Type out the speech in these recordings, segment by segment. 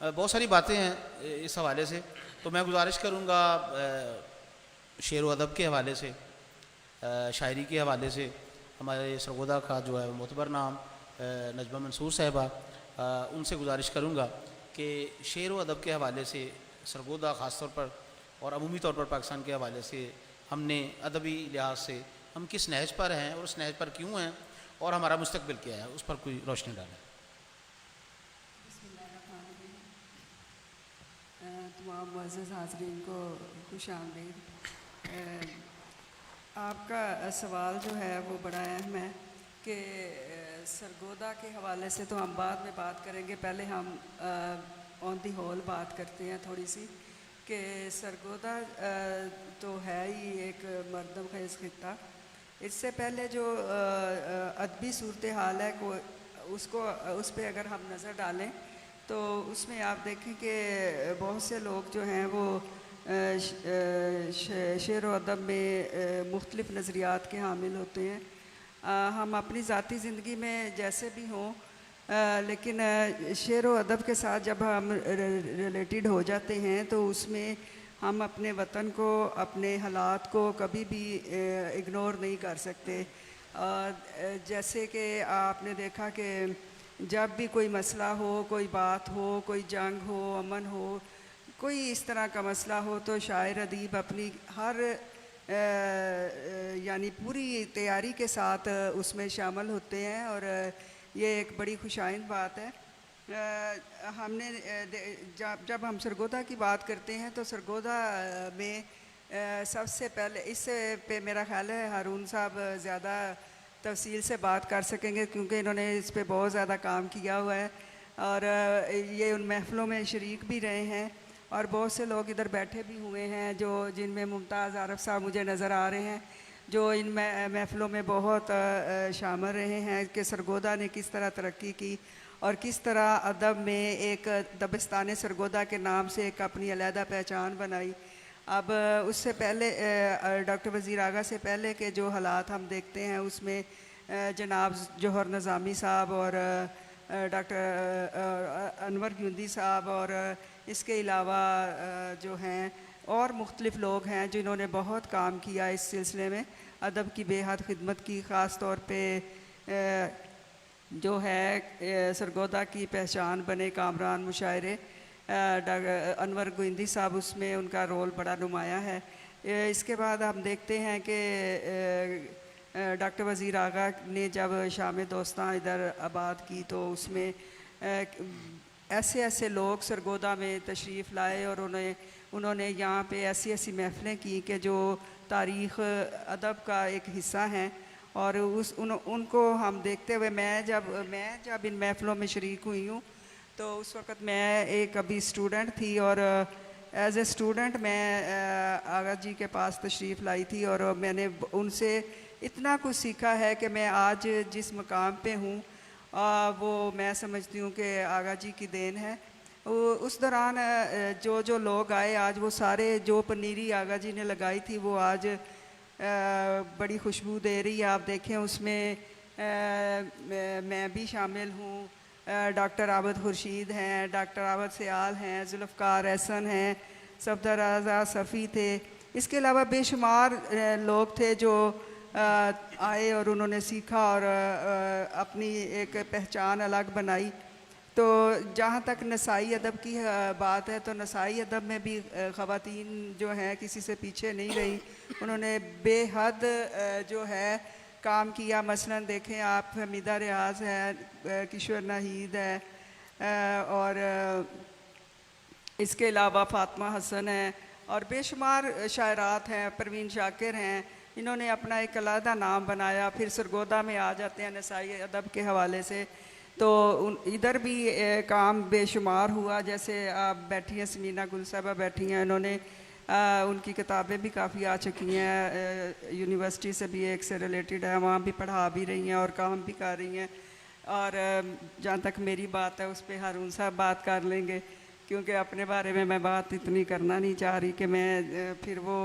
बहुत सारी बातें हैं इस हवाले से, तो मैं गुजारिश करूँगा शेर व अदब के हवाले से, शायरी के हवाले से हमारे सरगोदा का जो है मोतबर नाम नजमा मंसूर साहिबा, उनसे गुजारिश करूँगा कि शेर व अदब के हवाले से सरगोदा ख़ास तौर पर और अमूमी तौर पर पाकिस्तान के हवाले से हमने अदबी लिहाज से हम किस नहज पर हैं और उस नहज पर क्यों हैं और हमारा मुस्तकबिल क्या है, उस पर कोई रोशनी डालें। तमाम मुअज़्ज़ज़ हाज़रीन को खुश आमदीद। आपका सवाल जो है वो बड़ा अहम है कि सरगोदा के हवाले से तो हम बाद में बात करेंगे, पहले हम ऑन दी होल बात करते हैं थोड़ी सी कि सरगोदा तो है ही एक मरदम ख़ेज़ खित्ता। इससे पहले जो अदबी सूरत हाल है को उसको उस पर अगर हम नज़र डालें तो उसमें आप देखें कि बहुत से लोग जो हैं वो शेर व अदब में मुख्तलिफ़ नज़रियात के हामिल होते हैं। हम अपनी ज़ाती ज़िंदगी में जैसे भी हों, लेकिन शेर व अदब के साथ जब हम रिलेटेड हो जाते हैं तो उसमें हम अपने वतन को, अपने हालात को कभी भी इग्नोर नहीं कर सकते। जैसे कि आपने देखा कि जब भी कोई मसला हो, कोई बात हो, कोई जंग हो, अमन हो, कोई इस तरह का मसला हो तो शायर अदीब अपनी हर यानी पूरी तैयारी के साथ उसमें शामिल होते हैं और ये एक बड़ी खुशाइंद बात है। हमने जब हम सरगोदा की बात करते हैं तो सरगोदा में सबसे पहले इससे पे मेरा ख्याल है हारून साहब ज़्यादा तफसील से बात कर सकेंगे क्योंकि इन्होंने इस पे बहुत ज़्यादा काम किया हुआ है और ये उन महफ़िलों में शरीक भी रहे हैं और बहुत से लोग इधर बैठे भी हुए हैं जो जिनमें मुमताज़ आरफ साहब मुझे नज़र आ रहे हैं जो इन महफ़िलों में बहुत शामिल रहे हैं कि सरगोदा ने किस तरह तरक्की की और किस तरह अदब में एक दबिस्तान सरगोदा के नाम से एक अपनी अलहदा पहचान बनाई। अब उससे पहले डॉक्टर वज़ीर आगा से पहले के जो हालात हम देखते हैं उसमें जनाब जौहर निज़ामी साहब और डॉक्टर अनवर गुंदी साहब और इसके अलावा जो हैं और मुख्तलिफ़ लोग हैं जिन्होंने बहुत काम किया इस सिलसिले में, अदब की बेहद खिदमत की। ख़ास तौर पे जो है सरगोदा की पहचान बने कामरान मुशायरे अनवर गुंदी साहब, उसमें उनका रोल बड़ा नुमाया है। इसके बाद हम देखते हैं कि डॉक्टर वज़ीर आगा ने जब शाम दोस्तां इधर आबाद की तो उसमें ऐसे ऐसे लोग सरगोदा में तशरीफ़ लाए और उन्होंने यहाँ पे ऐसी ऐसी महफ़िलें की कि जो तारीख़ अदब का एक हिस्सा हैं और उनको हम देखते हुए मैं जब इन महफ़िलों में शरीक हुई हूँ तो उस वक़्त मैं एक अभी स्टूडेंट थी और एज़ ए स्टूडेंट मैं आगा जी के पास तशरीफ़ लाई थी और मैंने उनसे इतना कुछ सीखा है कि मैं आज जिस मकाम पे हूँ वो मैं समझती हूँ कि आगा जी की देन है। उस दौरान जो लोग आए आज वो सारे जो पनीरी आगा जी ने लगाई थी वो आज बड़ी खुशबू दे रही है। आप देखें उसमें मैं भी शामिल हूँ, डॉक्टर आबद खुर्शीद हैं, डॉक्टर आबद सयाल हैं, जुल्फ़कार एहसन हैं, सफदर आज़ाद सफ़ी थे। इसके अलावा बेशुमार लोग थे जो आए और उन्होंने सीखा और अपनी एक पहचान अलग बनाई। तो जहाँ तक नसाई अदब की बात है तो नसाई अदब में भी ख़वातीन जो हैं किसी से पीछे नहीं रही, उन्होंने बेहद जो है काम किया। मसलन देखें आप हमीदा रियाज़ है, किशोर नाहीद है और इसके अलावा फ़ातिमा हसन है और बेशुमार शायरात हैं, परवीन शाकिर हैं। इन्होंने अपना एक अलहदा नाम बनाया, फिर सरगोदा में आ जाते हैं नसाई अदब के हवाले से तो इधर भी काम बेशुमार हुआ। जैसे आप बैठी हैं समीना गुल साहबा बैठी हैं, इन्होंने उनकी किताबें भी काफ़ी आ चुकी हैं, यूनिवर्सिटी से भी एक से रिलेटेड है, वहाँ भी पढ़ा भी रही हैं और काम भी कर रही हैं। और जहाँ तक मेरी बात है उस पर हारून साहब बात कर लेंगे क्योंकि अपने बारे में मैं बात इतनी करना नहीं चाह रही कि मैं फिर वो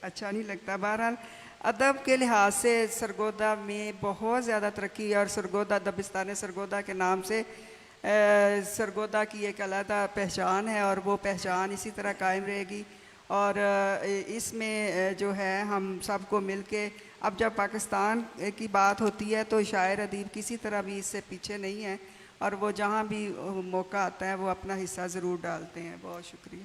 अच्छा नहीं लगता। बहरहाल अदब के लिहाज से सरगोदा में बहुत ज़्यादा तरक्की और सरगोदा दबिस्तान सरगोदा के नाम से सरगोदा की एक अलग पहचान है और वो पहचान इसी तरह कायम रहेगी। और इसमें जो है हम सबको मिलके, अब जब पाकिस्तान की बात होती है तो शायर अदीब किसी तरह भी इससे पीछे नहीं है और वो जहाँ भी मौका आता है वो अपना हिस्सा ज़रूर डालते हैं। बहुत शुक्रिया।